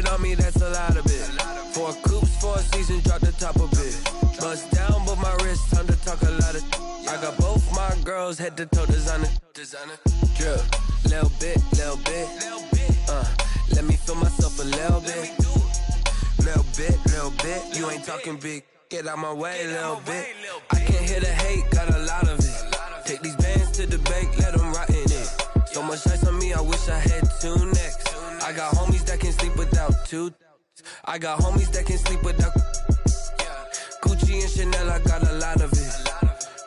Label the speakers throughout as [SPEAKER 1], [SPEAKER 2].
[SPEAKER 1] on me, that's a lot of it. 4 coops, 4 seasons, drop the top of it. Bust down, but my wrist, time to talk a lot of. I got both my girls, head to toe designer. Drip, little bit. Let me feel myself a little bit. Little bit. You ain't talking big. Get out my way, little bit. I can't hear the hate, got a lot of it. Take these bands to the bank, let them rot in it. So much ice on me, I wish I had 2 necks. I got homies that can sleep without 2. I got homies that can sleep without. Gucci and Chanel, I got a lot of it.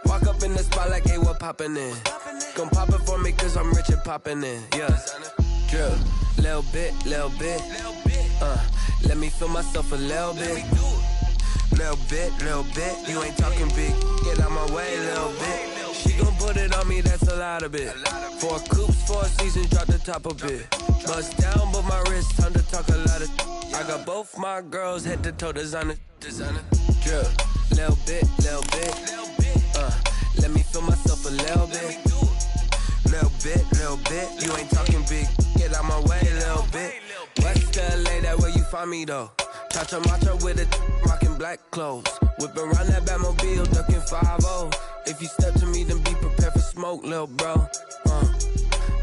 [SPEAKER 1] Walk up in the spot like, hey, what poppin' in? Gon' pop it for me, cause I'm rich and poppin' in. Yeah. Drip, little bit. Let me feel myself a little bit. Little bit. You ain't talking big. Get out my way, little bit. She gon' put it on me, that's a lot of it. 4 coops, 4 seasons, drop the top of it. Bust down, but my wrist, time to talk a lot of. I got both my girls, head to toe designer. Drip, little bit. Let me feel myself a little bit. Little bit. You ain't talking big. Get out my way, little bit. West LA, that where you find me though. Chacha macha with it, rockin' black clothes. Whip around that Batmobile, duckin' 5-0. If you step to me, then be prepared for smoke, lil' bro.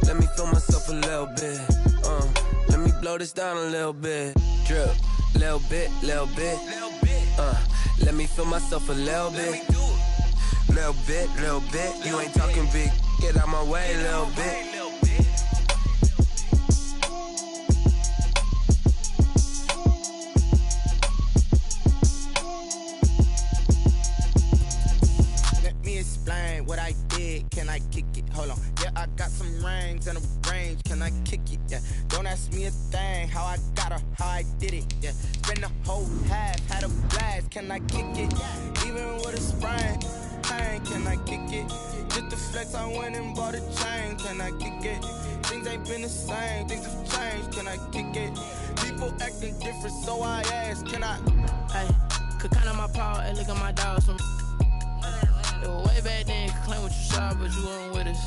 [SPEAKER 1] Let me feel myself a little bit. Let me blow this down a little bit. Drip, little bit. Let me feel myself a little bit. Little bit. You ain't talking big. Get out my way, little bit.
[SPEAKER 2] Explain what I did, can I kick it? Hold on, yeah, I got some rings and a range, can I kick it? Yeah, don't ask me a thing, how I got her, how I did it, yeah. Spend the whole half, had a blast, can I kick it? Even with a sprain, pain, can I kick it? Just the flex, I went and bought a chain, can I kick it? Things ain't been the same, things have changed, can I kick it? People acting different, so I ask, can I?
[SPEAKER 3] Hey, could count on my power, and look at my dogs from. It was way back then, could claim what you saw, but you weren't with us.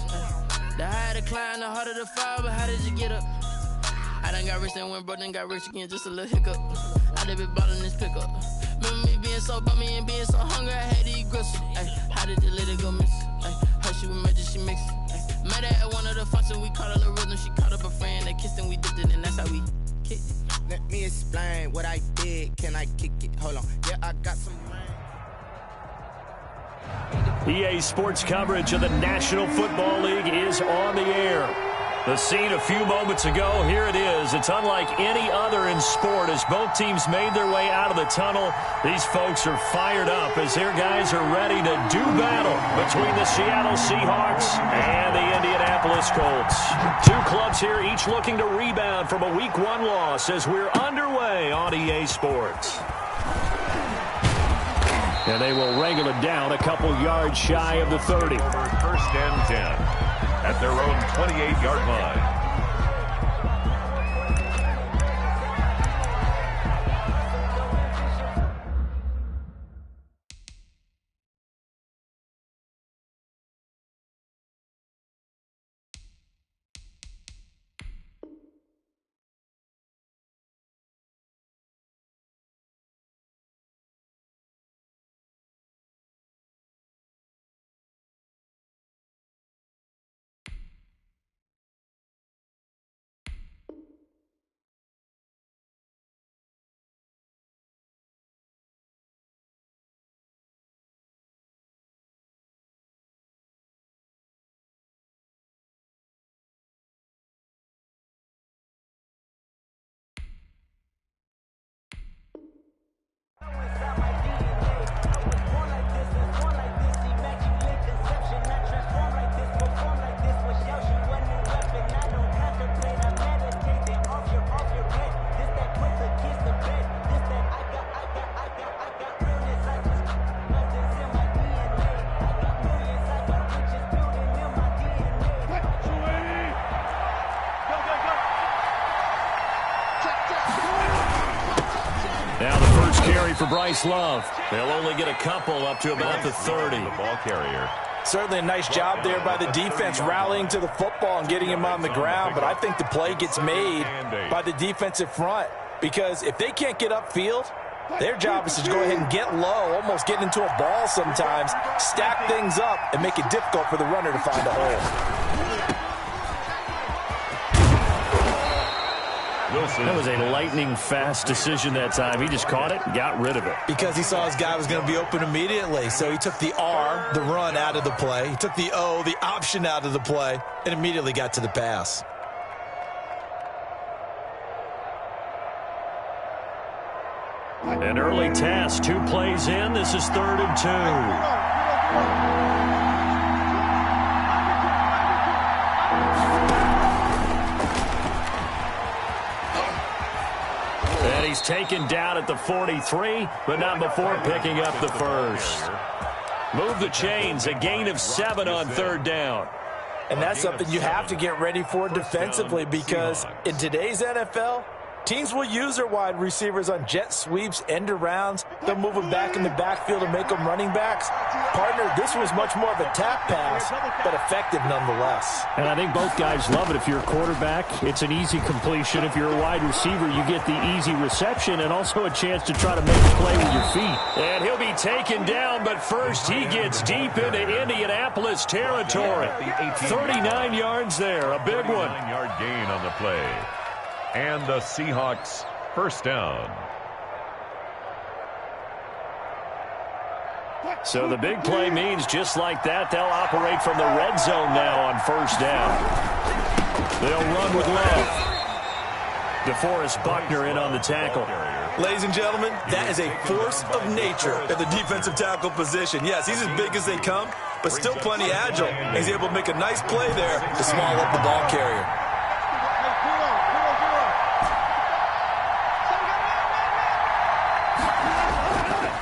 [SPEAKER 3] The higher the climb, the harder the fall, but how did you get up? I done got rich and went broke, then got rich again, just a little hiccup. I done been ballin' this pickup. Remember me being so bummy and being so hungry, I had to eat gristle. How did the lady go miss? Her she was magic, she mixed. Met her at one of the functions, we caught a little rhythm. She caught up a friend, they kissed and we dipped it, and that's how we kicked it.
[SPEAKER 2] Let me explain what I did, can I kick it? Hold on, yeah, I got some.
[SPEAKER 4] EA Sports coverage of the National Football League is on the air. The scene a few moments ago, here it is. It's unlike any other in sport as both teams made their way out of the tunnel. These folks are fired up as their guys are ready to do battle between the Seattle Seahawks and the Indianapolis Colts. 2 clubs here, each looking to rebound from a Week 1 loss as we're underway on EA Sports. And they will wrangle it down a couple yards shy of the 30.
[SPEAKER 5] First and 10 at their own 28-yard line.
[SPEAKER 4] Now the first carry for Bryce Love. They'll only get a couple up to about the 30.
[SPEAKER 5] The ball carrier.
[SPEAKER 6] Certainly a nice job there by the defense rallying to the football and getting him on the ground, but I think the play gets made by the defensive front. because if they can't get upfield, their job is to go ahead and get low, almost get into a ball sometimes, stack things up, and make it difficult for the runner to find a hole.
[SPEAKER 4] That was a lightning-fast decision that time. He just caught it and got rid of it.
[SPEAKER 6] Because he saw his guy was going to be open immediately. So he took the R, the run, out of the play. He took the O, the option, out of the play, and immediately got to the pass.
[SPEAKER 4] An early task, 2 plays in. This is 3rd and 2. And he's taken down at the 43, but not before picking up the first. Move the chains, a gain of 7 on 3rd down.
[SPEAKER 6] And that's something you have to get ready for defensively, because in today's NFL, teams will use their wide receivers on jet sweeps, end arounds. They'll move them back in the backfield and make them running backs. Partner, this was much more of a tap pass, but effective nonetheless.
[SPEAKER 4] And I think both guys love it. If you're a quarterback, it's an easy completion. If you're a wide receiver, you get the easy reception and also a chance to try to make a play with your feet. And he'll be taken down, but first he gets deep into Indianapolis territory. 39 yards there, a big one.
[SPEAKER 5] 9-yard gain on the play. And the Seahawks first down.
[SPEAKER 4] So the big play means just like that, they'll operate from the red zone now on 1st down. They'll run with Love. DeForest Buckner in on the tackle.
[SPEAKER 6] Ladies and gentlemen, that is a force of nature at the defensive tackle position. Yes, he's as big as they come, but still plenty agile. He's able to make a nice play there to small up the ball carrier.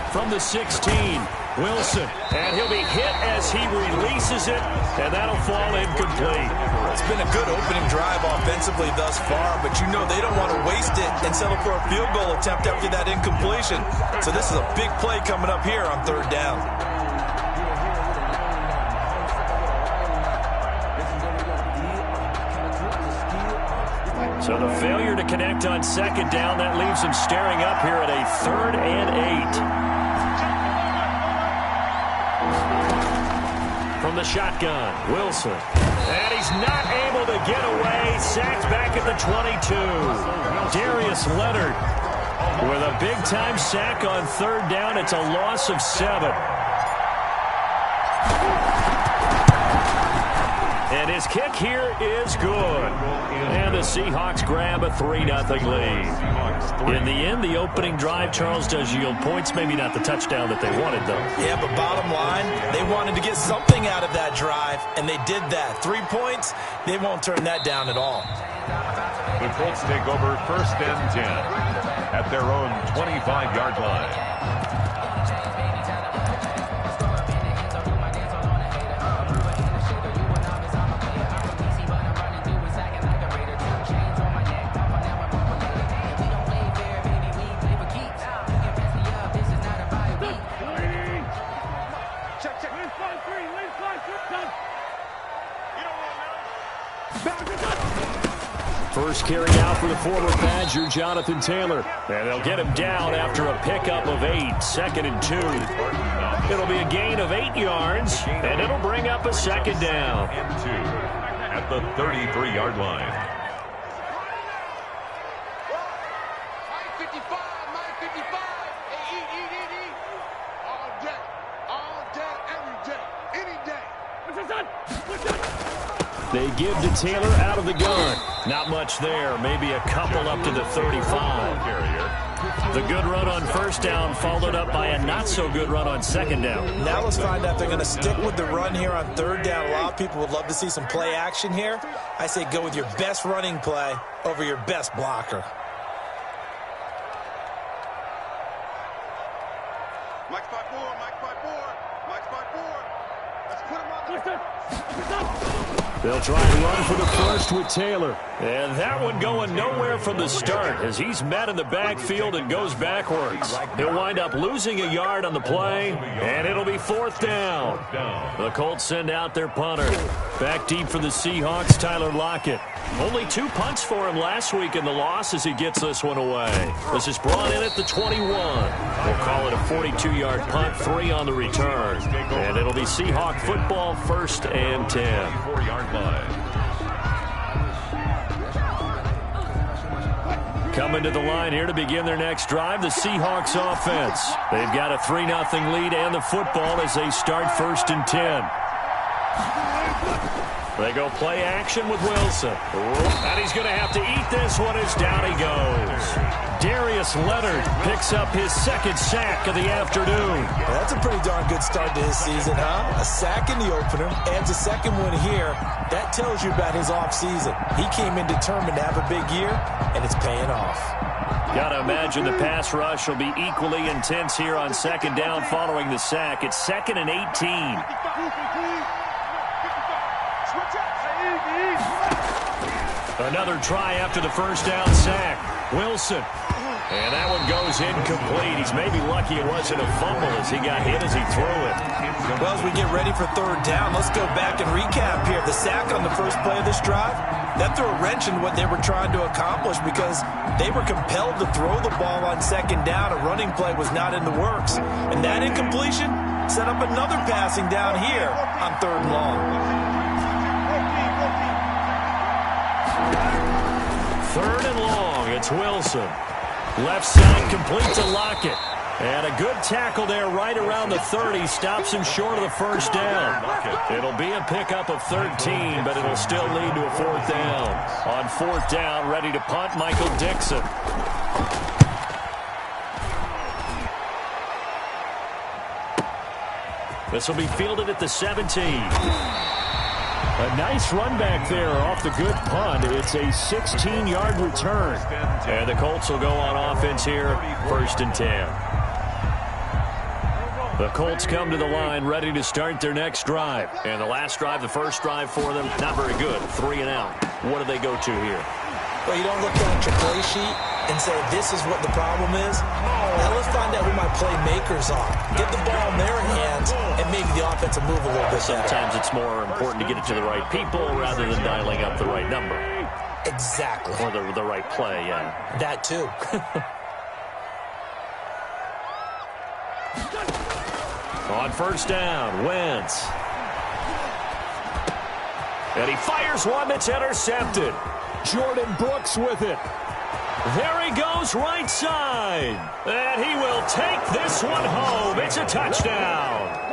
[SPEAKER 4] From the 16, Wilson, and he'll be hit as he releases it, and that'll fall incomplete.
[SPEAKER 6] It's been a good opening drive offensively thus far, but you know they don't want to waste it and settle for a field goal attempt after that incompletion. So this is a big play coming up here on 3rd down.
[SPEAKER 4] So the failure to connect on 2nd down, that leaves him staring up here at a 3rd and 8. From the shotgun, Wilson. And he's not able to get away. Sacked back at the 22. Darius Leonard with a big-time sack on 3rd down. It's a loss of 7. And his kick here is good. And the Seahawks grab a 3-0 lead. In the end, the opening drive, Charles, does yield points. Maybe not the touchdown that they wanted, though.
[SPEAKER 6] Yeah, but bottom line, they wanted to get something out of that drive, and they did that. 3 points, they won't turn that down at all.
[SPEAKER 5] The Colts take over 1st and 10 at their own 25-yard line.
[SPEAKER 4] First carry out for the former Badger, Jonathan Taylor. And they'll get him down after a pickup of 8, 2nd and 2. It'll be a gain of 8 yards, and it'll bring up a 2nd down.
[SPEAKER 5] And 2 at the 33-yard line.
[SPEAKER 4] They give to Taylor out of the gun. Not much there. Maybe a couple up to the 35. The good run on 1st down followed up by a not-so-good run on 2nd down.
[SPEAKER 6] Now let's find out if they're going to stick with the run here on 3rd down. A lot of people would love to see some play action here. I say go with your best running play over your best blocker.
[SPEAKER 7] Mike spot 4, Mike spot 4, Mike spot 4. Let's put him on the...
[SPEAKER 4] They'll try and run for the first with Taylor. And that one going nowhere from the start as he's met in the backfield and goes backwards. He'll wind up losing a yard on the play, and it'll be 4th down. The Colts send out their punter. Back deep for the Seahawks, Tyler Lockett. Only 2 punts for him last week in the loss as he gets this one away. This is brought in at the 21. We'll call it a 42-yard punt, 3 on the return. And it'll be Seahawk football, 1st and 10.
[SPEAKER 5] 4-yard line.
[SPEAKER 4] Coming to the line here to begin their next drive, the Seahawks offense. They've got a 3-0 lead and the football as they start 1st and 10. They go play action with Wilson. And he's going to have to eat this one as down he goes. Darius Leonard picks up his 2nd sack of the afternoon.
[SPEAKER 6] Well, that's a pretty darn good start to his season, huh? A sack in the opener, adds a 2nd one here. That tells you about his offseason. He came in determined to have a big year, and it's paying off.
[SPEAKER 4] Got to imagine the pass rush will be equally intense here on 2nd down following the sack. It's 2nd and 18. Another try after the 1st down sack. Wilson. And that one goes incomplete. He's maybe lucky it wasn't a fumble as he got hit as he threw it.
[SPEAKER 6] Well, as we get ready for 3rd down, let's go back and recap here. The sack on the first play of this drive, that threw a wrench in what they were trying to accomplish because they were compelled to throw the ball on 2nd down. A running play was not in the works. And that incompletion set up another passing down here on 3rd and long.
[SPEAKER 4] 3rd and long, it's Wilson. Left side complete to Lockett. And a good tackle there right around the 30. Stops him short of the 1st down. It'll be a pickup of 13, but it'll still lead to a 4th down. On 4th down, ready to punt, Michael Dixon. This will be fielded at the 17. A nice run back there off the good punt. It's a 16-yard return. And the Colts will go on offense here, 1st and 10. The Colts come to the line ready to start their next drive. And the last drive, the first drive for them, not very good. 3 and out. What do they go to here?
[SPEAKER 6] Well, you don't look down at your play sheet and say, this is what the problem is. Now let's find out who my playmakers are. Get the ball in their hands and maybe the offense will move a little bit better.
[SPEAKER 4] Sometimes it's more important to get it to the right people rather than dialing up the right number.
[SPEAKER 6] Exactly.
[SPEAKER 4] Or the right play, yeah.
[SPEAKER 6] That too.
[SPEAKER 4] On 1st down, Wentz. And he fires one that's intercepted. Jordan Brooks with it. There he goes right side. And he will take this one home. It's a touchdown.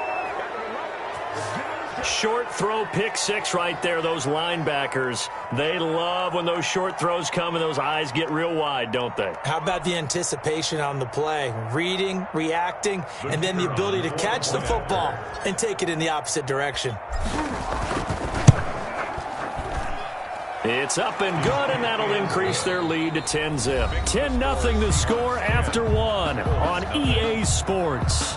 [SPEAKER 4] Short throw, pick 6 right there. Those linebackers, they love when those short throws come and those eyes get real wide, don't they?
[SPEAKER 6] How about the anticipation on the play? Reading, reacting, and then the ability to catch the football and take it in the opposite direction.
[SPEAKER 4] It's up and good, and that'll increase their lead to 10-zip. 10-0 the score after 1 on EA Sports.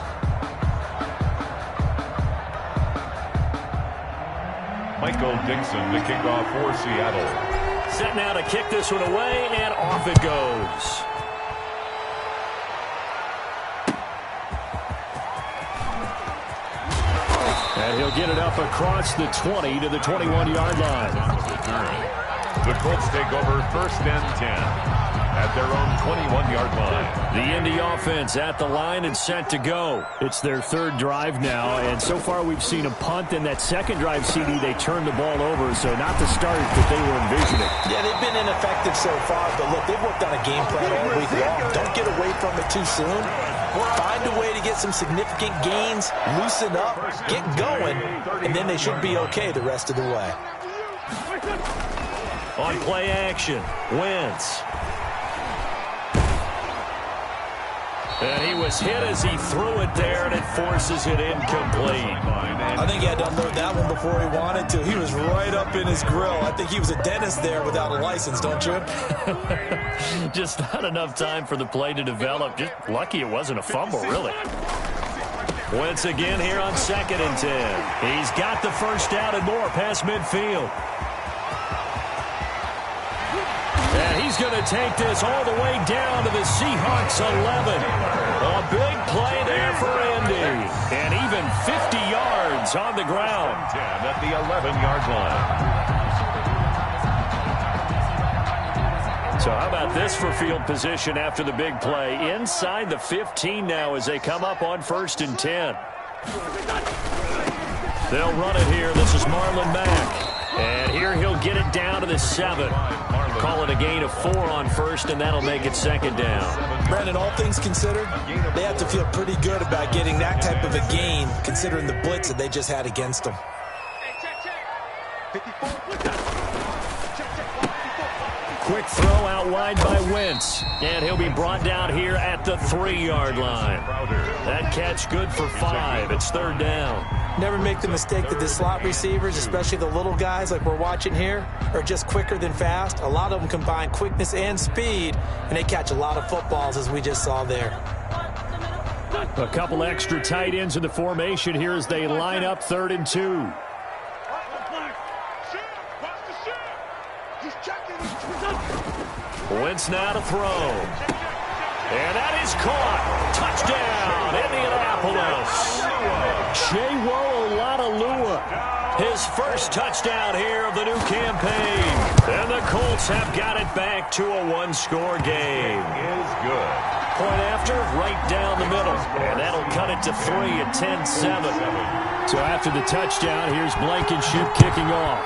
[SPEAKER 5] Michael Dixon, the kickoff for Seattle.
[SPEAKER 4] Set now to kick this one away, and off it goes. And he'll get it up across the 20 to the 21-yard line.
[SPEAKER 5] The Colts take over 1st and 10 at their own 21-yard line.
[SPEAKER 4] The Indy offense at the line and set to go. It's their 3rd drive now, and so far we've seen a punt. In that 2nd drive, CD, they turned the ball over, so not the start that they were envisioning.
[SPEAKER 6] Yeah, they've been ineffective so far, but look, they've worked on a game plan all week long. Don't get away from it too soon. Find a way to get some significant gains, loosen up, get going, and then they should be okay the rest of the way.
[SPEAKER 4] On play action, Wentz. And he was hit as he threw it there, and it forces it incomplete.
[SPEAKER 6] I think he had to unload that one before he wanted to. He was right up in his grill. I think he was a dentist there without a license, don't you?
[SPEAKER 4] Just not enough time for the play to develop. Just lucky it wasn't a fumble, really. Wentz again here on 2nd and 10. He's got the 1st down and more past midfield. And he he's going to take this all the way down to the Seahawks 11. A big play there for Indy. And even 50 yards on the ground.
[SPEAKER 5] 10 at the 11-yard line.
[SPEAKER 4] So how about this for field position after the big play? Inside the 15 now as they come up on 1st and 10. They'll run it here. This is Marlon Mack. And here he'll get it down to the 7. Call it a gain of 4 on 1st, and that'll make it 2nd down.
[SPEAKER 6] Brandon, all things considered, they have to feel pretty good about getting that type of a gain, considering the blitz that they just had against them.
[SPEAKER 4] Quick throw out wide by Wentz. And he'll be brought down here at the 3-yard line. That catch good for 5. It's 3rd down.
[SPEAKER 6] Never make the mistake that the slot receivers, especially the little guys like we're watching here, are just quicker than fast. A lot of them combine quickness and speed, and they catch a lot of footballs, as we just saw there.
[SPEAKER 4] A couple extra tight ends in the formation here as they line up 3rd and 2. Wentz now to throw. And that is caught. Touchdown, Indianapolis. Olonilua. His first touchdown here of the new campaign. And the Colts have got it back to a 1-score game.
[SPEAKER 5] Is good.
[SPEAKER 4] Point after, right down the middle. And that'll cut it to 3 at 10-7. So after the touchdown, here's Blankenship kicking off.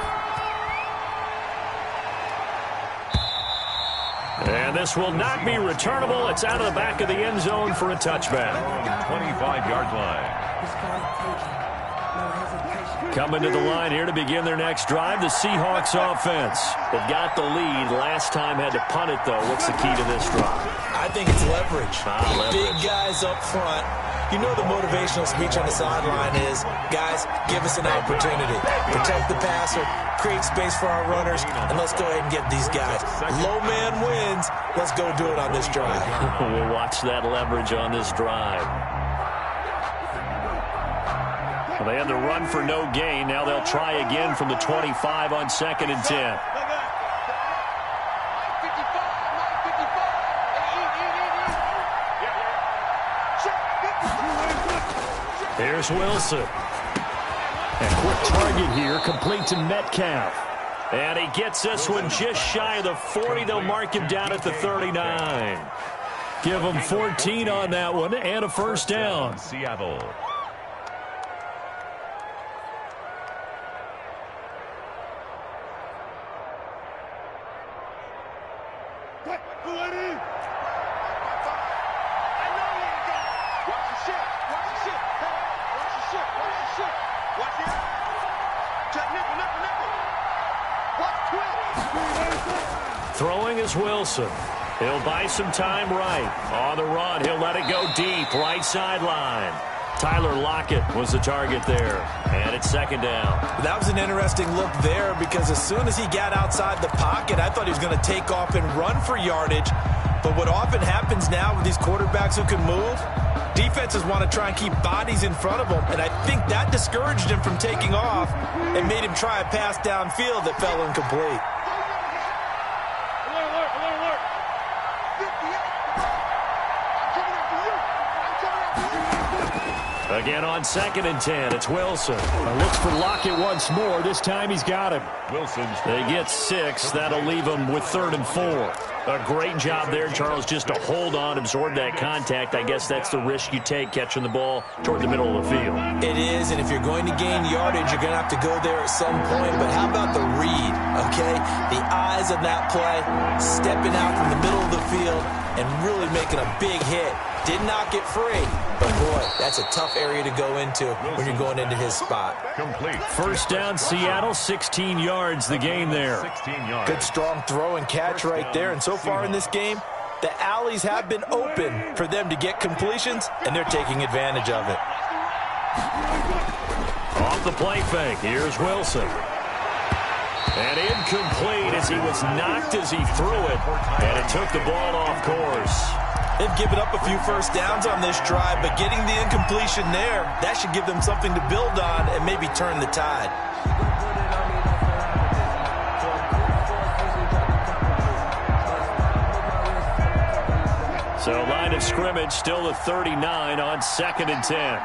[SPEAKER 4] And this will not be returnable. It's out of the back of the end zone for a touchback.
[SPEAKER 5] 25-yard line.
[SPEAKER 4] Coming to the line here to begin their next drive, the Seahawks offense. They've got the lead. Last time had to punt it, though. What's the key to this drive?
[SPEAKER 6] I think it's leverage.
[SPEAKER 4] Leverage.
[SPEAKER 6] Big guys up front. You know the motivational speech on the sideline is, guys, give us an opportunity. Protect the passer, create space for our runners, and let's go ahead and get these guys. Low man wins. Let's go do it on this drive.
[SPEAKER 4] We'll watch that leverage on this drive. Well, they had the run for no gain. Now they'll try again from the 25 on 2nd and 10. Here's Wilson. A quick target here, complete to Metcalf. And he gets this one just shy of the 40. They'll mark him down at the 39. Give him 14 on that one and a 1st down.
[SPEAKER 5] Seattle.
[SPEAKER 4] Throwing is Wilson. He'll buy some time right. On the run, he'll let it go deep, right sideline. Tyler Lockett was the target there. And it's 2nd down.
[SPEAKER 6] That was an interesting look there because as soon as he got outside the pocket, I thought he was going to take off and run for yardage. But what often happens now with these quarterbacks who can move, defenses want to try and keep bodies in front of them. And I think that discouraged him from taking off and made him try a pass downfield that fell incomplete.
[SPEAKER 4] Again on 2nd and 10, it's Wilson. Looks for Lockett once more. This time he's got him.
[SPEAKER 5] Wilson's.
[SPEAKER 4] They get 6. That'll leave him with 3rd and 4. A great job there, Charles, just to hold on, absorb that contact. I guess that's the risk you take catching the ball toward the middle of the field.
[SPEAKER 6] It is, and if you're going to gain yardage, you're going to have to go there at some point. But how about the read, okay? The eyes of that play, stepping out from the middle of the field and really making a big hit. Did not get free, but boy, that's a tough area to go into when you're going into his spot.
[SPEAKER 5] Complete.
[SPEAKER 4] 1st down, Seattle, 16 yards the game there.
[SPEAKER 5] 16 yards.
[SPEAKER 6] Good strong throw and catch right there. And so far in this game, the alleys have been open for them to get completions, and they're taking advantage of it.
[SPEAKER 4] Off the play fake, here's Wilson. And incomplete as he was knocked as he threw it, and it took the ball off course.
[SPEAKER 6] They've given up a few first downs on this drive, but getting the incompletion there, that should give them something to build on and maybe turn the tide.
[SPEAKER 4] So line of scrimmage still the 39 on 2nd and 10.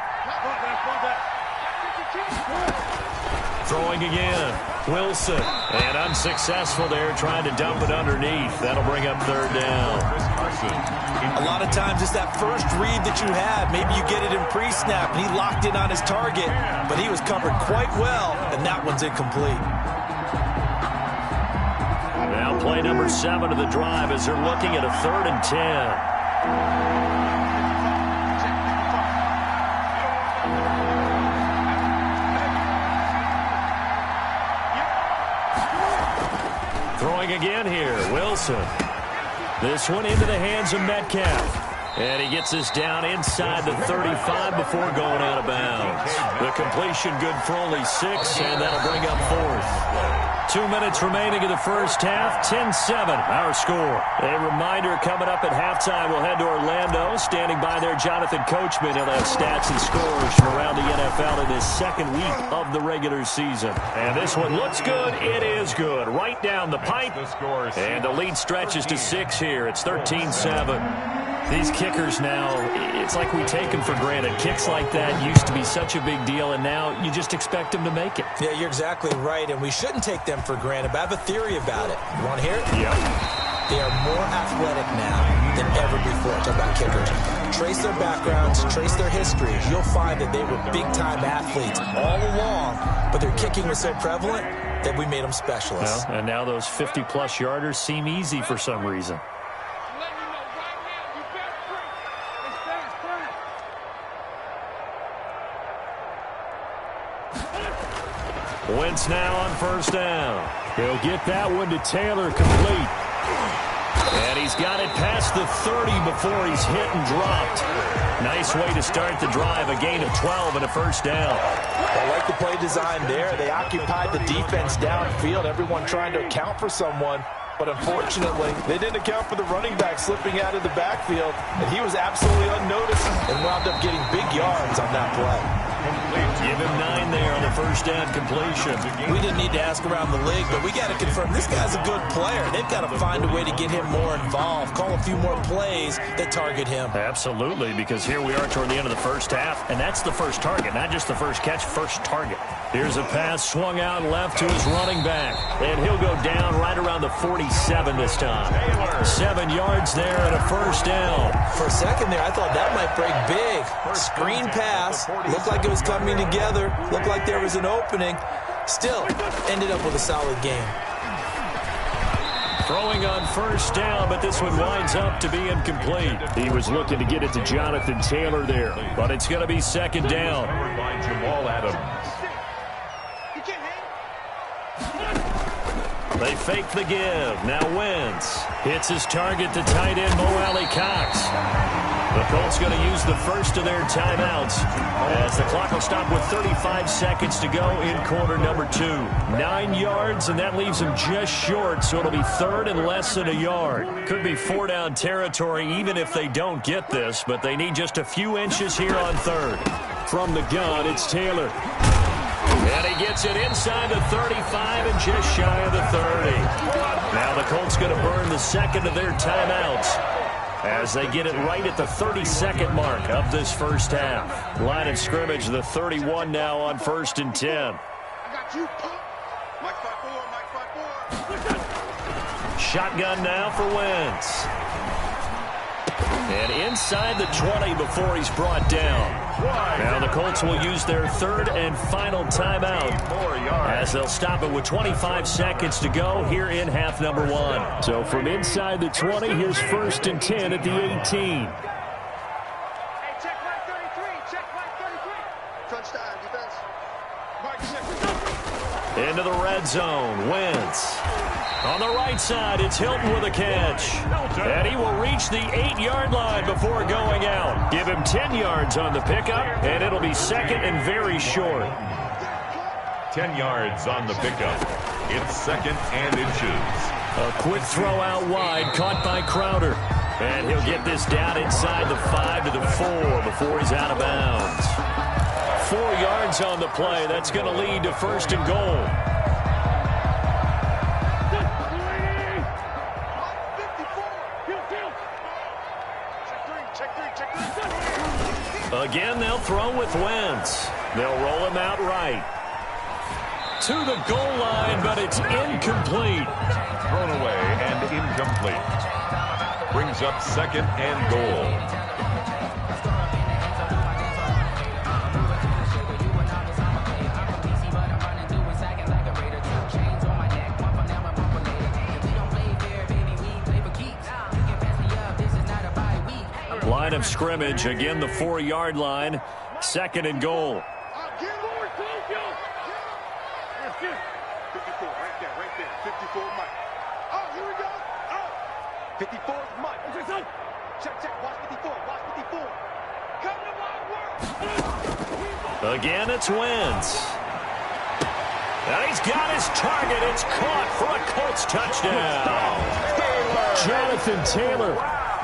[SPEAKER 4] Throwing again. Wilson. And unsuccessful there, trying to dump it underneath. That'll bring up 3rd down.
[SPEAKER 6] A lot of times it's that first read that you had. Maybe you get it in pre-snap, and he locked in on his target, but he was covered quite well, and that one's incomplete.
[SPEAKER 4] Now play number 7 of the drive as they're looking at a 3rd and 10. Throwing again here, Wilson. This one into the hands of Metcalf. And he gets us down inside the 35 before going out of bounds. The completion good for only 6, and that'll bring up 4th. 2 minutes remaining in the first half, 10-7, our score. A reminder coming up at halftime, we'll head to Orlando. Standing by there, Jonathan Coachman. He'll have stats and scores from around the NFL in this second week of the regular season. And this one looks good. It is good. Right down the pipe. And the lead stretches to 6 here. It's 13-7. These kickers now, it's like we take them for granted. Kicks like that used to be such a big deal, and now you just expect them to make it.
[SPEAKER 6] Yeah, you're exactly right, and we shouldn't take them for granted, but I have a theory about it. You want to hear it?
[SPEAKER 4] Yeah.
[SPEAKER 6] They are more athletic now than ever before. Talk about kickers. Trace their backgrounds, trace their histories. You'll find that they were big-time athletes all along, but their kicking was so prevalent that we made them specialists.
[SPEAKER 4] Well, and now those 50-plus yarders seem easy for some reason. Wentz now on 1st down. He'll get that one to Taylor, complete. And he's got it past the 30 before he's hit and dropped. Nice way to start the drive. A gain of 12 and a 1st down.
[SPEAKER 6] I like the play design there. They occupied the defense downfield, everyone trying to account for someone. But unfortunately, they didn't account for the running back slipping out of the backfield, and he was absolutely unnoticed and wound up getting big yards on that play.
[SPEAKER 4] Give him 9 there on the 1st down completion.
[SPEAKER 6] We didn't need to ask around the league, but we got to confirm this guy's a good player. They've got to find a way to get him more involved, call a few more plays that target him.
[SPEAKER 4] Absolutely, because here we are toward the end of the first half, and that's the first target, not just the first catch, first target. Here's a pass swung out left to his running back, and he'll go down right around the 47 this time. 7 yards there and a 1st down.
[SPEAKER 6] For a second there, I thought that might break big. Screen pass, looked like it was coming together, looked like there was an opening. Still, ended up with a solid game.
[SPEAKER 4] Throwing on 1st down, but this one winds up to be incomplete. He was looking to get it to Jonathan Taylor there, but it's going to be 2nd down.
[SPEAKER 5] By Jamal Adams.
[SPEAKER 4] They fake the give. Now Wentz hits his target to tight end Mo Alley-Cox. The Colts going to use the first of their timeouts as the clock will stop with 35 seconds to go in quarter number 2. 9 yards, and that leaves them just short, so it'll be 3rd and less than a yard. Could be 4-down territory even if they don't get this, but they need just a few inches here on 3rd. From the gun, it's Taylor. And he gets it inside the 35 and just shy of the 30. Now the Colts going to burn the 2nd of their timeouts as they get it right at the 32nd mark of this first half. Line of scrimmage, the 31 now on 1st and 10.
[SPEAKER 7] I got you. Mike 5-4.
[SPEAKER 4] Shotgun now for Wentz. And inside the 20 before he's brought down. Now the Colts will use their 3rd and final timeout as they'll stop it with 25 seconds to go here in half number 1. So from inside the 20, here's 1st and 10 at the 18.
[SPEAKER 7] Hey, check Mike 33. Check Mike 33. Crunch time, defense. Mike 6.
[SPEAKER 4] Into the red zone, Wentz. On the right side, it's Hilton with a catch. And he will reach the 8-yard line before going out. Give him 10 yards on the pickup, and it'll be 2nd and very short.
[SPEAKER 5] 10 yards on the pickup. It's 2nd and inches.
[SPEAKER 4] A quick throw out wide, caught by Crowder. And he'll get this down inside the 5 to the 4 before he's out of bounds. 4 yards on the play. That's going to lead to 1st and goal. Again, they'll throw with Wentz. They'll roll him out right. To the goal line, but it's incomplete.
[SPEAKER 5] Thrown away and incomplete. Brings up 2nd and goal.
[SPEAKER 4] Line of scrimmage, again the 4-yard line. 2nd and goal.
[SPEAKER 7] 54 Mike. Oh, here we go. Oh. 54 is Mike. Check. Watch 54. Watch 54. Come to my work.
[SPEAKER 4] Again, it's Wentz. And he's got his target. It's caught for a Colts touchdown. Jonathan Taylor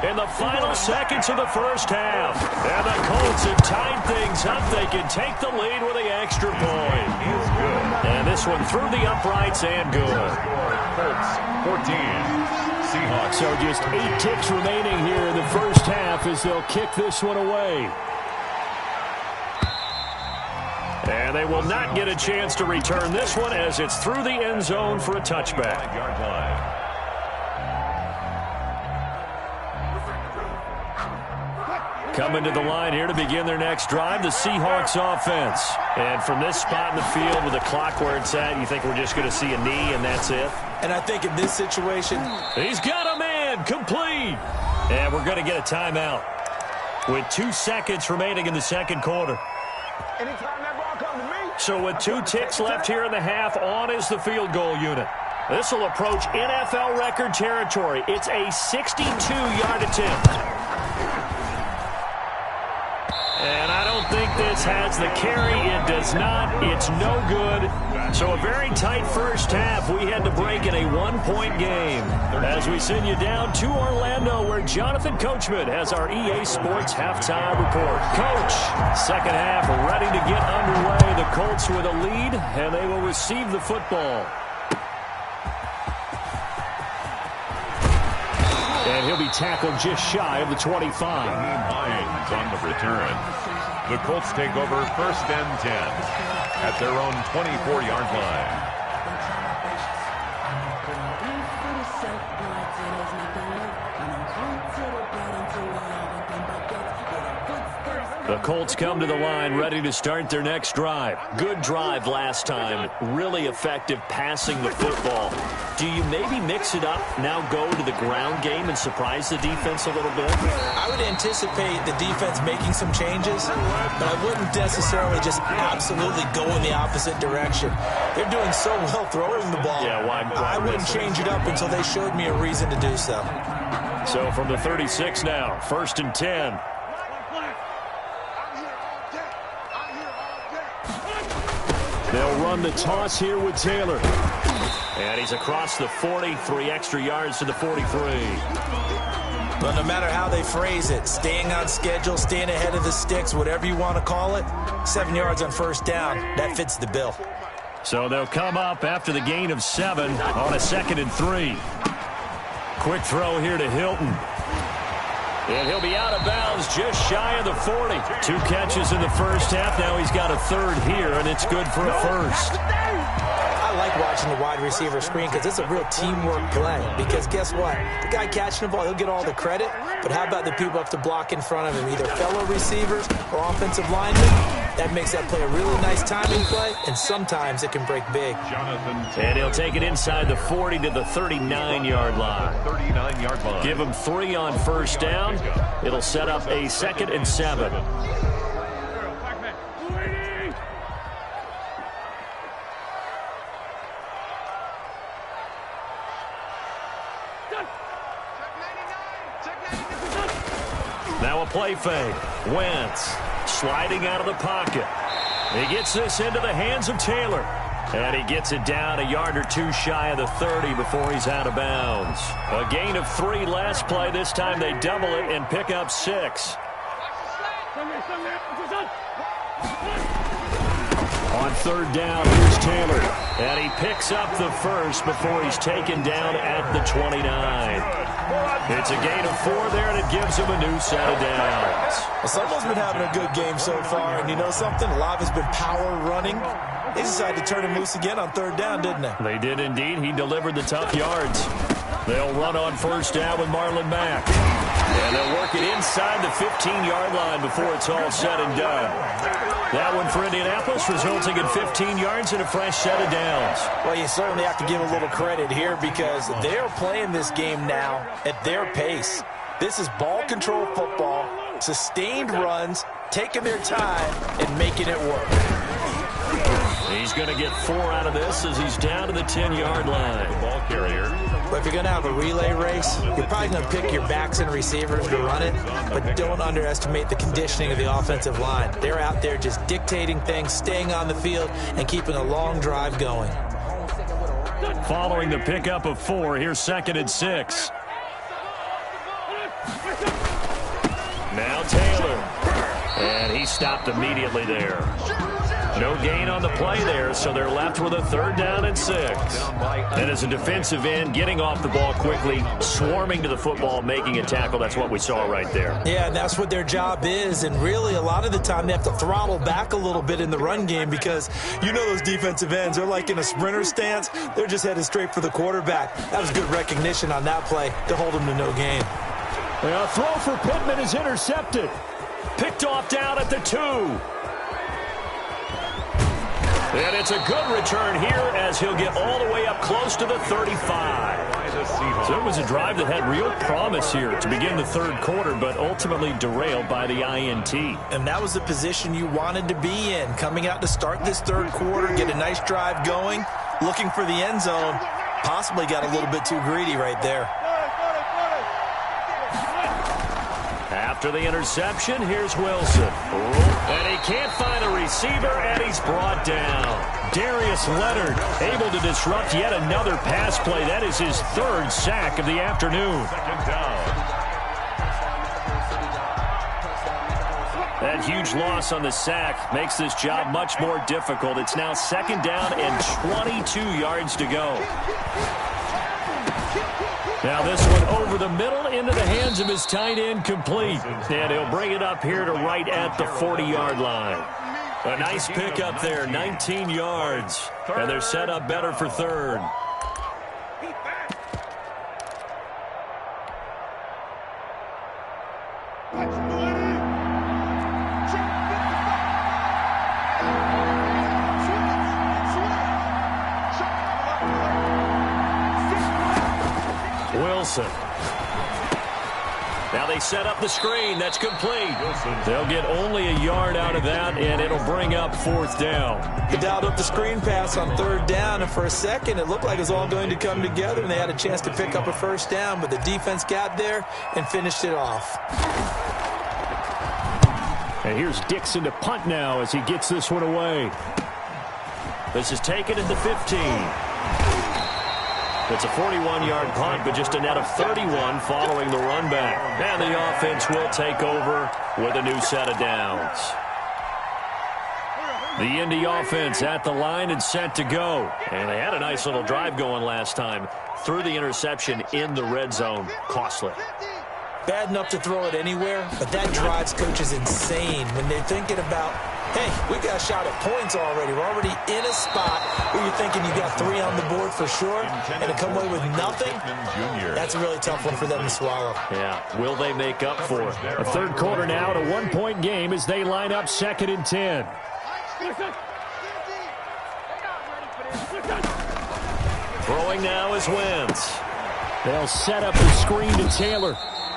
[SPEAKER 4] in the final seconds of the first half. And the Colts have tied things up. They can take the lead with the extra point. And this one through the uprights and good.
[SPEAKER 5] Colts 14. Seahawks.
[SPEAKER 4] So just 8 ticks remaining here in the first half as they'll kick this one away. And they will not get a chance to return this one as it's through the end zone for a touchback.
[SPEAKER 5] 5-yard line.
[SPEAKER 4] Coming to the line here to begin their next drive, the Seahawks offense. And from this spot in the field with the clock where it's at, you think we're just going to see a knee and that's it?
[SPEAKER 6] And I think in this situation,
[SPEAKER 4] he's got a man, complete. And we're going to get a timeout with 2 seconds remaining in the second quarter.
[SPEAKER 7] Anytime that ball comes to me.
[SPEAKER 4] So with 2 ticks left here in the half, on is the field goal unit. This will approach NFL record territory. It's a 62-yard attempt. And I don't think this has the carry. It does not. It's no good. So a very tight first half. We had to break in a 1-point game. As we send you down to Orlando, where Jonathan Coachman has our EA Sports halftime report. Coach, second half ready to get underway. The Colts with a lead, and they will receive the football. And he'll be tackled just shy of the 25.
[SPEAKER 5] Hines on the return. The Colts take over 1st and 10 at their own 24-yard line.
[SPEAKER 4] The Colts come to the line ready to start their next drive. Good drive last time. Really effective passing the football. Do you maybe mix it up, now go to the ground game and surprise the defense a little bit?
[SPEAKER 6] I would anticipate the defense making some changes, but I wouldn't necessarily just absolutely go in the opposite direction. They're doing so well throwing the ball.
[SPEAKER 4] Yeah, why
[SPEAKER 6] I wouldn't change it up until they showed me a reason to do so.
[SPEAKER 4] So from the 36 now, 1st and 10. They'll run the toss here with Taylor. And he's across the 40, 3 extra yards to the 43.
[SPEAKER 6] But no matter how they phrase it, staying on schedule, staying ahead of the sticks, whatever you want to call it, 7 yards on first down, that fits the bill.
[SPEAKER 4] So they'll come up after the gain of 7 on a 2nd and 3. Quick throw here to Hilton. And he'll be out of bounds just shy of the 40. 2 catches in the first half. Now he's got a 3rd here, and it's good for a 1st.
[SPEAKER 6] I like watching the wide receiver screen because it's a real teamwork play. Because guess what? The guy catching the ball, he'll get all the credit. But how about the people up to block in front of him, either fellow receivers or offensive linemen? That makes that play a really nice timing play, and sometimes it can break big.
[SPEAKER 4] And he'll take it inside the 40 to the 39-yard line.
[SPEAKER 5] 39-yard line.
[SPEAKER 4] Give him 3 on first down. It'll set up a 2nd and 7. Now a play fake. Wentz sliding out of the pocket. He gets this into the hands of Taylor. And he gets it down a yard or 2 shy of the 30 before he's out of bounds. A gain of 3 last play. This time they double it and pick up 6. On 3rd down, here's Taylor. And he picks up the 1st before he's taken down at the 29. It's a gain of 4 there, and it gives them a new set of downs.
[SPEAKER 6] Well, someone's been having a good game so far, and you know something? A lot of it's been power running. They decided to turn him loose again on 3rd down, didn't they?
[SPEAKER 4] They did indeed. He delivered the tough yards. They'll run on 1st down with Marlon Mack. And they'll work it inside the 15-yard line before it's all said and done. That one for Indianapolis, resulting in 15 yards and a fresh set of downs.
[SPEAKER 6] Well, you certainly have to give a little credit here because they're playing this game now at their pace. This is ball control football, sustained runs, taking their time, and making it work.
[SPEAKER 4] He's going to get 4 out of this as he's down to the 10-yard line.
[SPEAKER 5] The ball carrier.
[SPEAKER 6] But if you're going to have a relay race, you're probably going to pick your backs and receivers to run it, but don't underestimate the conditioning of the offensive line. They're out there just dictating things, staying on the field, and keeping a long drive going.
[SPEAKER 4] Following the pickup of 4, here's 2nd and 6. Now Taylor. And he stopped immediately there. No gain on the play there, so they're left with a 3rd down and 6. And as a defensive end, getting off the ball quickly, swarming to the football, making a tackle, that's what we saw right there.
[SPEAKER 6] Yeah, and that's what their job is, and really a lot of the time they have to throttle back a little bit in the run game because you know those defensive ends, they're like in a sprinter stance, they're just headed straight for the quarterback. That was good recognition on that play to hold them to no gain.
[SPEAKER 4] A throw for Pittman is intercepted. Picked off down at the 2. And it's a good return here as he'll get all the way up close to the 35. So it was a drive that had real promise here to begin the 3rd quarter, but ultimately derailed by the INT.
[SPEAKER 6] And that was the position you wanted to be in, coming out to start this 3rd quarter, get a nice drive going, looking for the end zone. Possibly got a little bit too greedy right there.
[SPEAKER 4] After the interception, here's Wilson. And he can't find a receiver, and he's brought down. Darius Leonard able to disrupt yet another pass play. That is his 3rd sack of the afternoon.
[SPEAKER 5] 2nd down.
[SPEAKER 4] That huge loss on the sack makes this job much more difficult. It's now 2nd down and 22 yards to go. Now this one over the middle into the hands of his tight end, complete. And he'll bring it up here to right at the 40-yard line. A nice pickup there, 19 yards. And they're set up better for 3rd. Wilson. Now they set up the screen. That's complete. They'll get only a yard out of that, and it'll bring up 4th down.
[SPEAKER 6] They dialed up the screen pass on 3rd down, and for a second it looked like it was all going to come together, and they had a chance to pick up a 1st down, but the defense got there and finished it off.
[SPEAKER 4] And here's Dixon to punt now as he gets this one away. This is taken at the 15. It's a 41-yard punt, but just a net of 31 following the run back. And the offense will take over with a new set of downs. The Indy offense at the line and set to go. And they had a nice little drive going last time. Threw the interception in the red zone. Costly.
[SPEAKER 6] Bad enough to throw it anywhere, but that drives coaches insane when they're thinking about, hey, we got a shot at points already. We're already in a spot where you're thinking you got 3 on the board for sure, and to come away with nothing, that's a really tough one for them to swallow.
[SPEAKER 4] Yeah, will they make up for it? A 3rd quarter now at a 1-point game as they line up 2nd and 10. Throwing now is Wentz. They'll set up the screen to Taylor.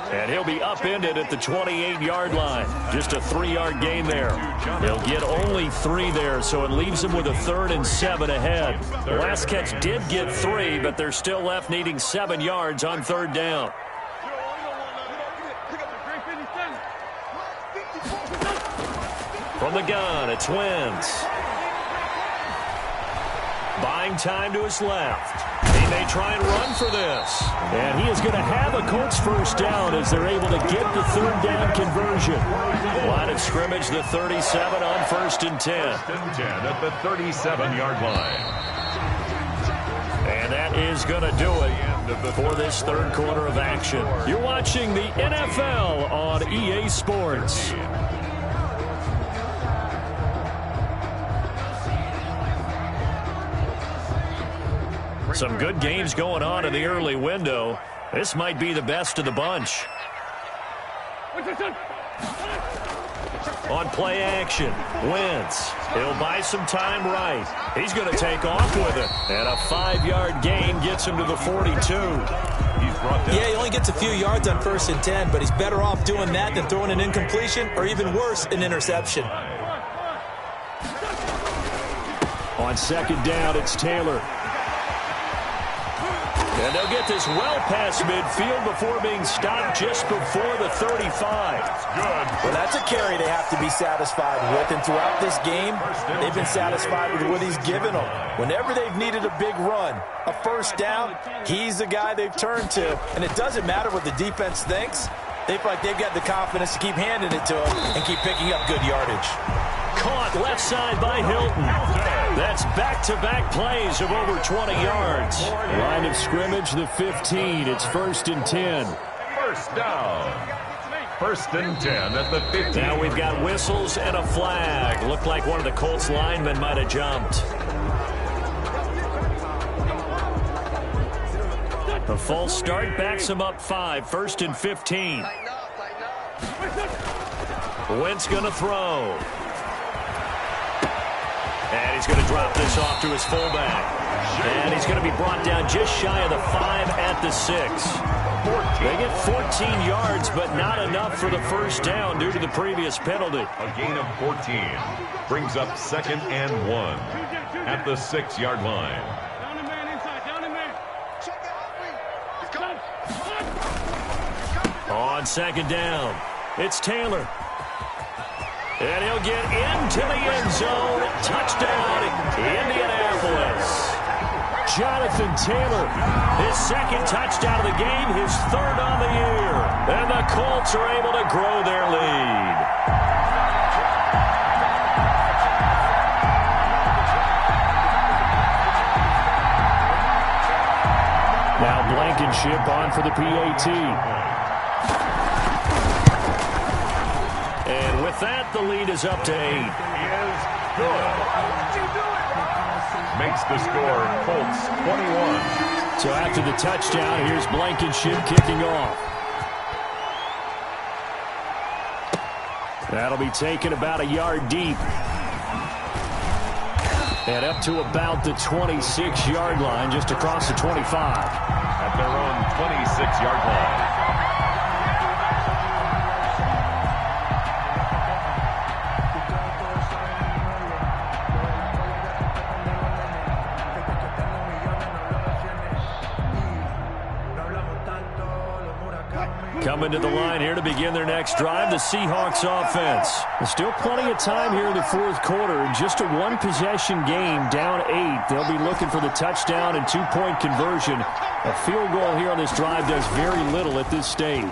[SPEAKER 4] And he'll be upended at the 28-yard line. Just a 3-yard gain there. He'll get only 3 there, so it leaves him with a 3rd and 7 ahead. The last catch did get 3, but they're still left needing 7 yards on 3rd down. From the gun, it's Wentz. Buying time to his left. He may try and run for this. And he is going to have a Colts 1st down as they're able to get the 3rd down conversion. Line of scrimmage, the 37 on 1st and 10.
[SPEAKER 5] 1st and 10 at the 37-yard line.
[SPEAKER 4] And that is going to do it. for this third quarter of action. You're watching the NFL on EA Sports. Some good games going on in the early window. This might be the best of the bunch. On play action, Wentz. He'll buy some time right. He's going to take off with it. And a 5-yard gain gets him to the 42.
[SPEAKER 6] Yeah, he only gets a few yards on 1st and 10, but he's better off doing that than throwing an incompletion or even worse, an interception.
[SPEAKER 4] On 2nd down, it's Taylor. And they'll get this well past midfield before being stopped just before the 35.
[SPEAKER 5] Good.
[SPEAKER 6] Well, that's a carry they have to be satisfied with. And throughout this game, they've been satisfied with what he's given them. Whenever they've needed a big run, a 1st down, he's the guy they've turned to. And it doesn't matter what the defense thinks. They feel like they've got the confidence to keep handing it to him and keep picking up good yardage.
[SPEAKER 4] Caught left side by Hilton. That's back-to-back plays of over 20 yards. Line of scrimmage, the 15. It's 1st and 10.
[SPEAKER 5] First down. 1st and 10 at the 15.
[SPEAKER 4] Now we've got whistles and a flag. Looked like one of the Colts linemen might have jumped. A false start backs him up 5. 1st and 15. Wentz going to throw. And he's going to drop this off to his fullback. And he's going to be brought down just shy of the 5 at the 6. They get 14 yards, but not enough for the 1st down due to the previous penalty.
[SPEAKER 5] A gain of 14 brings up 2nd and 1 at the 6-yard line.
[SPEAKER 4] On 2nd down, it's Taylor. And he'll get into the end zone. Touchdown, Indianapolis. Jonathan Taylor, his 2nd touchdown of the game, his 3rd on the year. And the Colts are able to grow their lead. Now Blankenship on for the PAT. And with that, the lead is up to 8.
[SPEAKER 5] He is good. Makes the score Colts 21.
[SPEAKER 4] So after the touchdown, here's Blankenship kicking off. That'll be taken about a yard deep. And up to about the 26-yard line, just across the 25.
[SPEAKER 5] At their own 26-yard line.
[SPEAKER 4] Coming to the line here to begin their next drive, the Seahawks offense. There's still plenty of time here in the 4th quarter. Just a 1-possession game, down 8. They'll be looking for the touchdown and 2-point conversion. A field goal here on this drive does very little at this stage.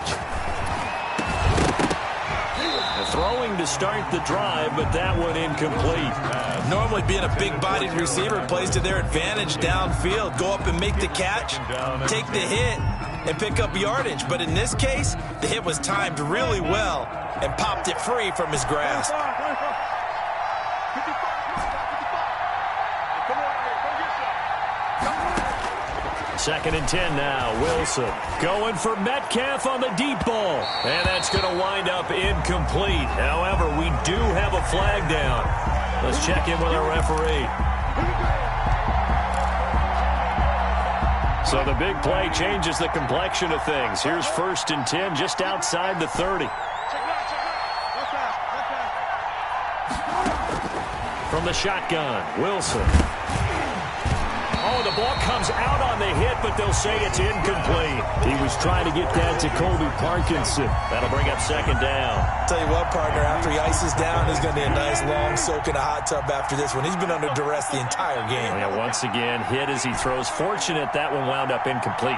[SPEAKER 4] Throwing to start the drive, but that one incomplete.
[SPEAKER 6] Normally being a big-bodied receiver plays to their advantage downfield. Go up and make the catch, take the hit, and pick up yardage. But in this case, the hit was timed really well and popped it free from his grasp.
[SPEAKER 4] 2nd and 10 now. Wilson going for Metcalf on the deep ball. And that's going to wind up incomplete. However, we do have a flag down. Let's check in with our referee. So the big play changes the complexion of things. Here's 1st and 10 just outside the 30. From the shotgun, Wilson. Oh, the ball comes out on the hit, but they'll say it's incomplete. He was trying to get that to Colby Parkinson. That'll bring up 2nd down.
[SPEAKER 6] Tell you what, partner, after he ices down, he's going to need a nice long soak in a hot tub after this one. He's been under duress the entire game.
[SPEAKER 4] Yeah, once again, hit as he throws. Fortunate that one wound up incomplete.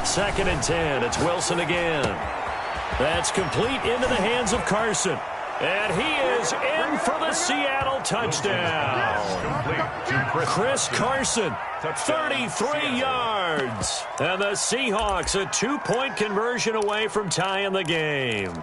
[SPEAKER 4] 2nd and 10. It's Wilson again. That's complete into the hands of Carson. And he is in for the Seattle touchdown. Chris Carson, 33 yards. And the Seahawks a 2-point conversion away from tying the game.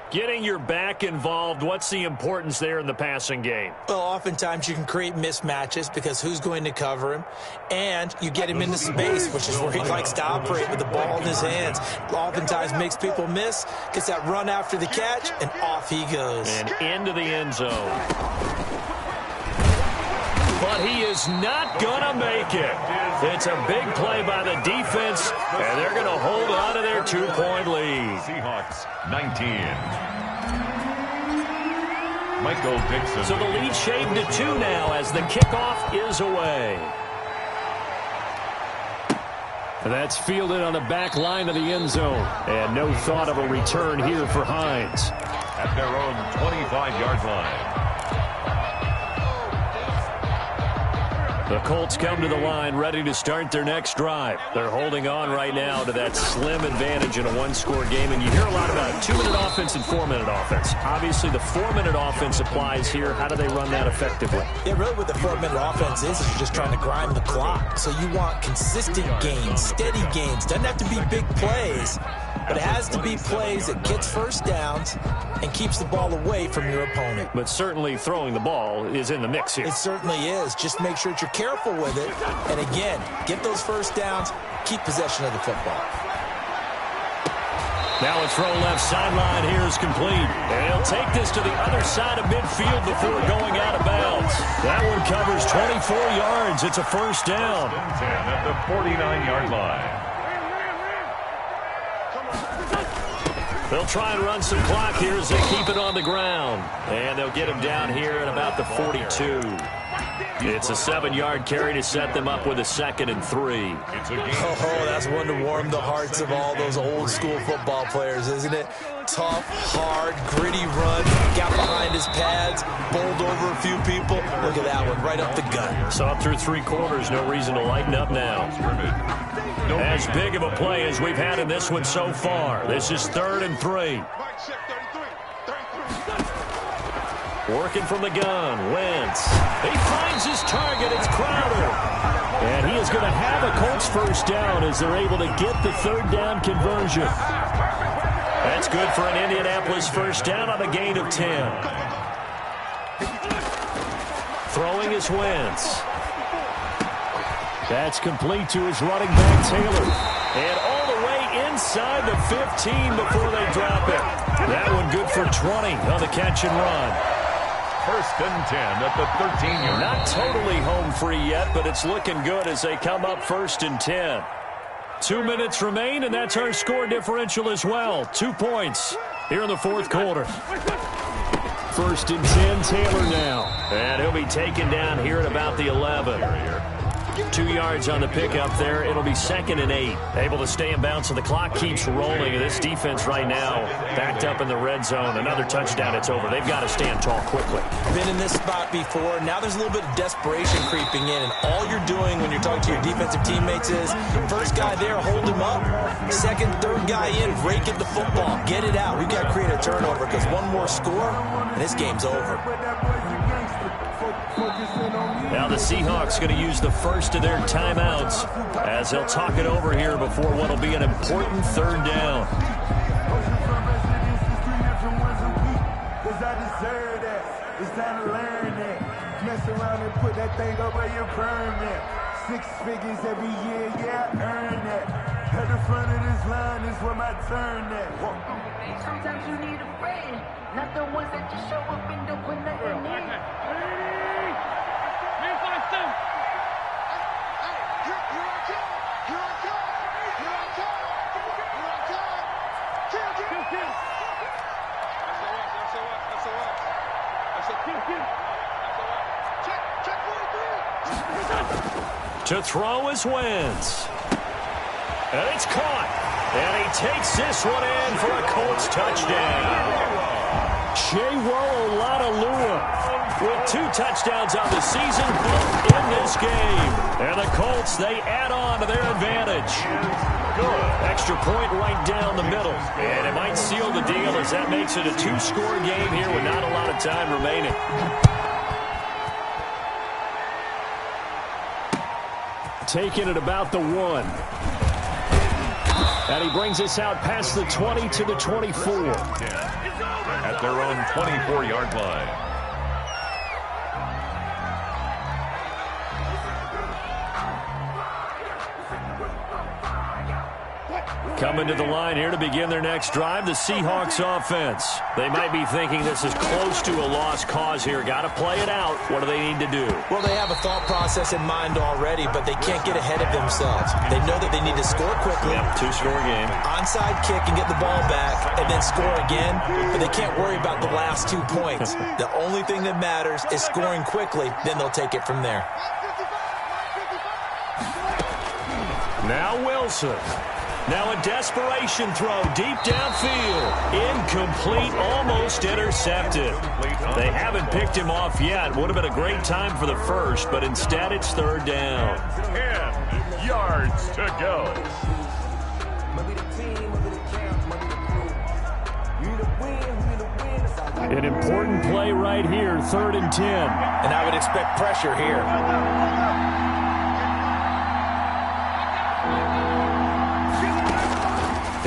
[SPEAKER 4] Getting your back involved, what's the importance there in the passing game?
[SPEAKER 6] Well, oftentimes you can create mismatches because who's going to cover him? And you get him into space, which is where he likes to operate with the ball in his hands. Oftentimes makes people miss, gets that run after the catch, and off he goes.
[SPEAKER 4] And into the end zone. But he is not going to make it. It's a big play by the defense, and they're going to hold on to their 2-point lead.
[SPEAKER 5] Seahawks 19. Michael Dixon.
[SPEAKER 4] So the lead shaved to 2 now as the kickoff is away. And that's fielded on the back line of the end zone. And no thought of a return here for Hines.
[SPEAKER 5] At their own 25-yard line.
[SPEAKER 4] The Colts come to the line ready to start their next drive. They're holding on right now to that slim advantage in a one-score game. And you hear a lot about 2-minute offense and 4-minute offense. Obviously, the 4-minute offense applies here. How do they run that effectively?
[SPEAKER 6] Yeah, really what the 4-minute offense is you're just trying to grind the clock. So you want consistent gains, steady gains. Doesn't have to be big plays, but it has to be plays that gets first downs and keeps the ball away from your opponent.
[SPEAKER 4] But certainly throwing the ball is in the mix here.
[SPEAKER 6] It certainly is. Just make sure that you're careful with it. And again, get those first downs, keep possession of the football.
[SPEAKER 4] Now a throw left sideline here is complete. And he'll take this to the other side of midfield before going out of bounds. That one covers 24 yards. It's a first down.
[SPEAKER 5] 10 at the 49-yard line.
[SPEAKER 4] They'll try and run some clock here as they keep it on the ground. And they'll get him down here at about the 42. It's a 7-yard carry to set them up with a 2nd and 3.
[SPEAKER 6] Oh, that's one to warm the hearts of all those old school football players, isn't it? Tough, hard, gritty run, got behind his pads, bowled over a few people. Look at that one, right up the gut.
[SPEAKER 4] So up through 3 quarters, no reason to lighten up now. As big of a play as we've had in this one so far. This is 3rd and 3. Working from the gun, Wentz. He finds his target, it's Crowder. And he is going to have a Colts first down as they're able to get the 3rd down conversion. That's good for an Indianapolis first down on a gain of 10. Throwing is Wentz. That's complete to his running back, Taylor. And all the way inside the 15 before they drop it. That one good for 20 on the catch and run.
[SPEAKER 5] 1st and 10 at the 13-yard line.
[SPEAKER 4] Not totally home free yet, but it's looking good as they come up 1st and 10. 2 minutes remain, and that's our score differential as well. 2 points here in the 4th quarter. 1st and 10, Taylor now. And he'll be taken down here at about the 11. 2 yards on the pickup there. It'll be 2nd and 8. Able to stay in bounds, and the clock keeps rolling. And this defense right now backed up in the red zone. Another touchdown, it's over. They've got to stand tall quickly.
[SPEAKER 6] Been in this spot before. Now there's a little bit of desperation creeping in. And all you're doing when you're talking to your defensive teammates is, first guy there, hold him up. 2nd, 3rd guy in, rake at the football. Get it out. We've got to create a turnover because one more score, and this game's over.
[SPEAKER 4] Now the Seahawks going to use the first of their timeouts as they'll talk it over here before what will be an important 3rd down.
[SPEAKER 8] It's time to learn that. Mess around and put that thing over your permit. 6 figures every year, yeah, earn that. At the front of this line is where my turn at.
[SPEAKER 9] Sometimes you need a friend, not the ones that just show up and don't put nothing in.
[SPEAKER 4] To throw is Wentz. And it's caught. And he takes this one in for a Colts touchdown. Chewo Oladolua with 2 touchdowns on the season, both in this game. And the Colts, they add on to their advantage. Good. Extra point right down the middle. And it might seal the deal as that makes it a 2-score game here with not a lot of time remaining. Taking it about the 1. And he brings us out past the 20 to the 24.
[SPEAKER 5] At their own 24-yard line.
[SPEAKER 4] Coming to the line here to begin their next drive, the Seahawks offense. They might be thinking this is close to a lost cause here. Got to play it out. What do they need to do?
[SPEAKER 6] Well, they have a thought process in mind already, but they can't get ahead of themselves. They know that they need to score quickly.
[SPEAKER 4] Yep, 2-score game.
[SPEAKER 6] Onside kick and get the ball back and then score again, but they can't worry about the last 2 points. The only thing that matters is scoring quickly, then they'll take it from there.
[SPEAKER 4] Now Wilson. Now a desperation throw deep downfield. Incomplete, almost intercepted. They haven't picked him off yet. Would have been a great time for the first, but instead it's 3rd down.
[SPEAKER 5] 10 yards to go.
[SPEAKER 4] An important play right here, 3rd and 10.
[SPEAKER 6] And I would expect pressure here.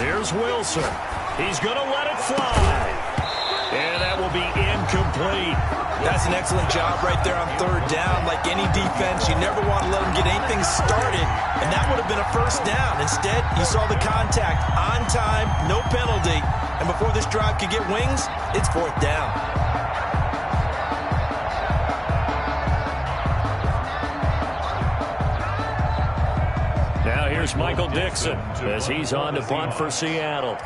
[SPEAKER 4] Here's Wilson. He's going to let it fly. And that will be incomplete.
[SPEAKER 6] That's an excellent job right there on 3rd down. Like any defense, you never want to let them get anything started. And that would have been a 1st down. Instead, you saw the contact on time, no penalty. And before this drive could get wings, it's 4th down.
[SPEAKER 4] Now here's Michael Dixon as he's on to punt for Seattle.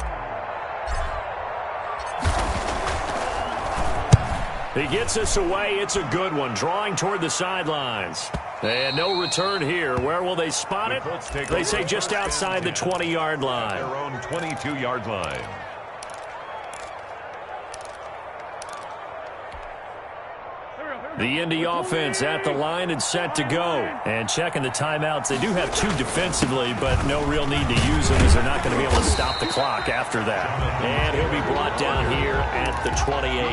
[SPEAKER 4] He gets us away. It's a good one. Drawing toward the sidelines. And no return here. Where will they spot it? They say just outside the 20-yard line.
[SPEAKER 5] Their own 22-yard line.
[SPEAKER 4] The Indy offense at the line and set to go. And checking the timeouts. They do have 2 defensively, but no real need to use them as they're not going to be able to stop the clock after that. And he'll be brought down here at the 28.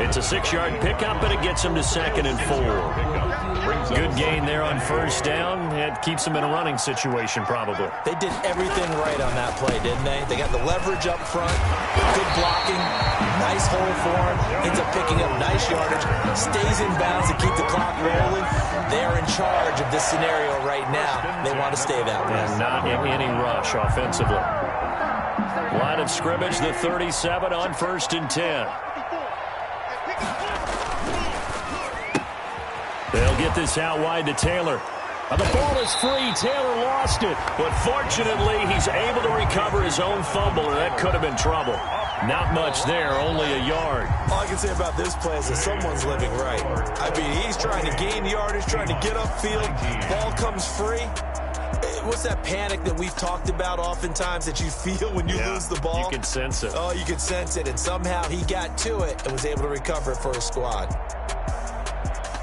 [SPEAKER 4] It's a 6-yard pickup, but it gets him to 2nd and 4. Good gain there on 1st down. It keeps them in a running situation probably.
[SPEAKER 6] They did everything right on that play, didn't they? They got the leverage up front, good blocking, nice hole for him, ends up picking up nice yardage, stays in bounds to keep the clock rolling. They're in charge of this scenario right now. They want to stay that way.
[SPEAKER 4] And not in any rush offensively. Line of scrimmage, the 37 on 1st and 10. They'll get this out wide to Taylor. The ball is free. Taylor lost it. But fortunately, he's able to recover his own fumble, or that could have been trouble. Not much there, only a yard.
[SPEAKER 6] All I can say about this play is that someone's living right. I mean, he's trying to gain yardage, trying to get upfield. Ball comes free. What's that panic that we've talked about oftentimes that you feel when you lose the ball?
[SPEAKER 4] You can sense it.
[SPEAKER 6] Oh, you can sense it. And somehow he got to it and was able to recover it for his squad.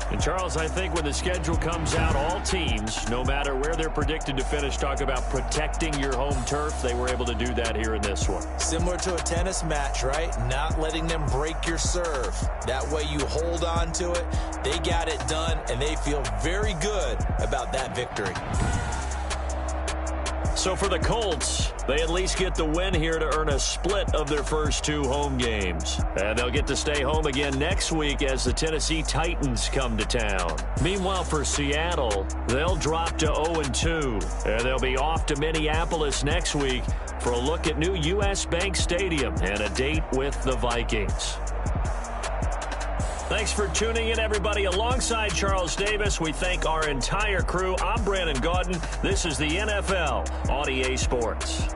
[SPEAKER 4] And, Charles, I think when the schedule comes out, all teams, no matter where they're predicted to finish, talk about protecting your home turf. They were able to do that here in this one.
[SPEAKER 6] Similar to a tennis match, right? Not letting them break your serve. That way you hold on to it. They got it done, and they feel very good about that victory.
[SPEAKER 4] So for the Colts, they at least get the win here to earn a split of their first 2 home games. And they'll get to stay home again next week as the Tennessee Titans come to town. Meanwhile, for Seattle, they'll drop to 0-2. And they'll be off to Minneapolis next week for a look at new U.S. Bank Stadium and a date with the Vikings. Thanks for tuning in, everybody. Alongside Charles Davis, we thank our entire crew. I'm Brandon Gaudin. This is the NFL on EA Sports.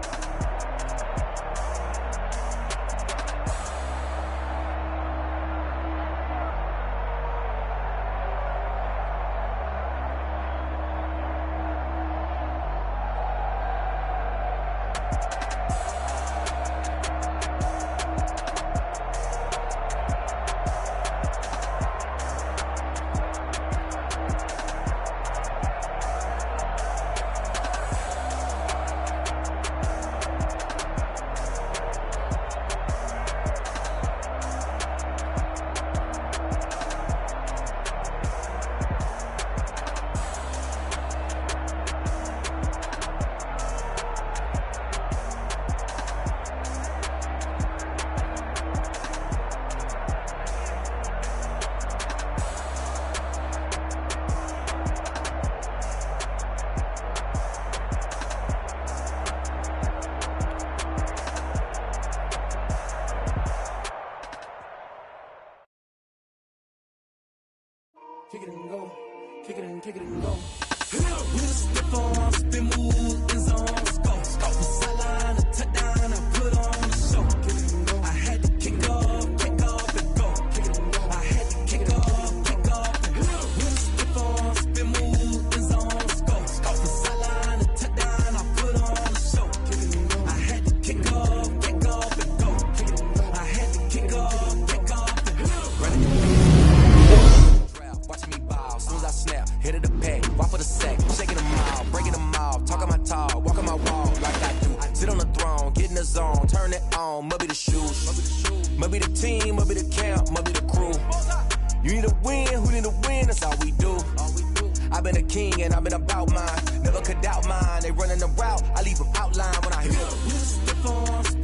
[SPEAKER 1] kick it and go. Kick it and go. With a stiff arm, spin move, end zone, let's go. From sideline to touchdown, I put on the show. I had to kick off and go. I had to kick off and go. With a stiff arm, spin move, end zone, let's go. From sideline to touchdown, I put on the show. I had to kick off and go. I had to kick off and go. Watching me ball, soon as I snap, hit it the pack, walk for the sack, shaking them all, breaking them off, talking my talk, walking my walk like I do. Sit on the throne, get in the zone, turn it on, must be the shoes, must be the team, must be the camp, must be the crew. You need a win, who need a win, that's all we do. I've been a king and I've been about mine, never could doubt mine. They running the route, I leave them outline when I hit them.